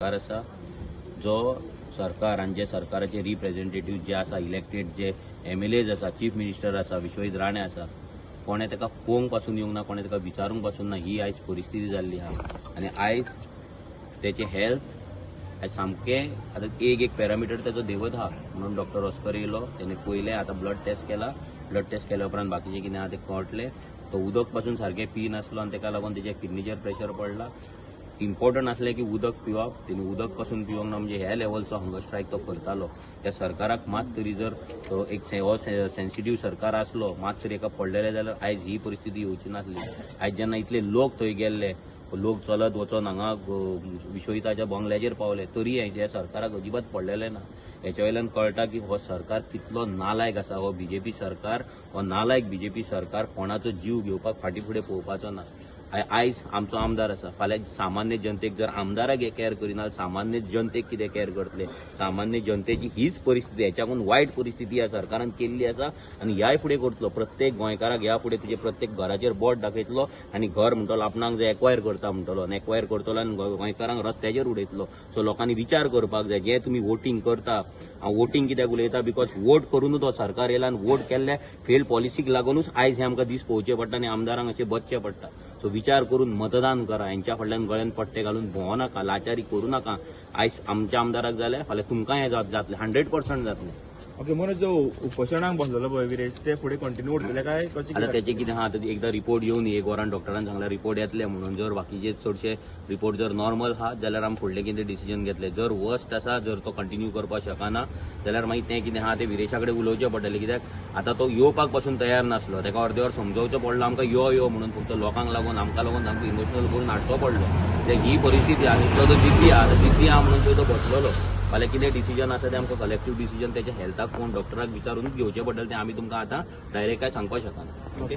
सरकार आसा जो सरकार आणि जे सरकाराचे रिप्रेझेंटेटिव्ह जे आसा इलेक्टेड जे MLAs आसा चीफ मिनिस्टर आसा विश्वजीत राणे आसा कोणे ताका पळोवंक पासून येवंक ना कोणे ताका विचारूंक पासून ना ही आयज परिस्थिती जाल्ली आहा आनी आयज त्याचे हेल्थ आयज सामकें आतां एक पॅरामिटर ताचो देंवत आहा म्हणून डॉक्टर ऑस्कर येयलो तेणे पयलें आतां ब्लड टेस्ट केल्या उपरांत बाकीचे कितें आहा ते कळटलें तो उदक पासून सारकें पी नासलो आनी ताका लागून तेच्या किडनीचेर प्रेशर पडला इम्पॉर्टंट आसलें की उदक पिवप तेणी उदक पासून पिवंक ना म्हणजे ह्या लेवलचो हंगर स्ट्रायक तो करतालो त्या सरकाराक मात तरी जर एक सेन्सिटिव्ह सरकार आसलो मात तरी एका पडलेले जाल्यार आयज ही परिस्थिती येवची नासली आयज जेन्ना इतले लोक थंय गेल्ले लोक चलत वचोन हांगा विश्वहिताच्या बंगल्याचेर पावले तरी ह्या सरकाराक अजिबात पडलेले ना हेच्या वयल्यान कळटा की हो सरकार कितलो नालायक आसा हो बीजेपी सरकार हो नालायक बीजेपी सरकार कोणाचो जीव घेवपाक फाटीं फुडें पळोवपाचो ना आयज आमचो आमदार आसा फाल्यां सामान्य जनतेक जर आमदाराक केअर करिना सामान्य जनतेक कितें केअर करतले सामान्य जनतेची हीच परिस्थिती हेच्याकून वायट परिस्थिती ह्या सरकारान केल्ली आसा आनी ह्याय फुडें करतलो प्रत्येक गोंयकाराक ह्या फुडें तुजे प्रत्येक घराचेर बोट दाखयतलो आनी घर म्हणटलो आपणाक जे एक्वायर करता म्हणटलो आनी एक्वायर करतलो आनी गोंयकारांक रस्त्याचेर उडयतलो सो लोकांनी विचार करपाक जाय जे तुमी वोटींग करता हांव वोटींग कित्याक उलयता बिकॉज वोट करूनच हो सरकार येयला आनी वोट केल्ल्या फेल पॉलिसीक लागूनच आयज हे आमकां दीस पळोवचे पडटा आनी आमदारांक अशें बसचें पडटा सो विचार करून मतदान करा हेंच्या फाटल्यान गळ्यान पट्टे घालून भोंवो नाका लाचारी करूं नाका आयज आमच्या आमदाराक जाल्यार फाल्यां तुमकां हें जातलें 100% जातलें ओके म्हणून जो उपोशणाक बसलेलो पळय विरेश ते फुडें कंटिन्यू उरतले काय आतां तेचें कितें आहा आतां एकदां रिपोर्ट येवन एक वरान डॉक्टरान सांगला रिपोर्ट येतले म्हणून जर बाकीचे चडशे रिपोर्ट जर नॉर्मल आहा जाल्यार आमी फुडलें कितें डिसिजन घेतलें जर वर्स्ट आसा जर तो कंटिन्यू करपाक शकना जाल्यार मागीर तें कितें आहा तें विरेशा कडेन उलोवचें पडटलें कित्याक आतां तो येवपाक पासून तयार नासलो ताका अर्दे वर समजोवचो पडलो आमकां यो म्हणून फक्त लोकांक लागून आमकां लागून सामको इमोशनल करून हाडचो पडलो ही परिस्थिती आहा इतलो तो जिद्दी आहा म्हणून थंय तो बसलेलो फाल्यां कितें डिसिजन आसा तें आमकां कलेक्टिव्ह डिसिजन तेच्या हेल्थाक कोण डॉक्टराक विचारूनच घेवचें पडटलें तें आमी तुमकां आतां डायरेक्ट काय सांगपाक शकना ओके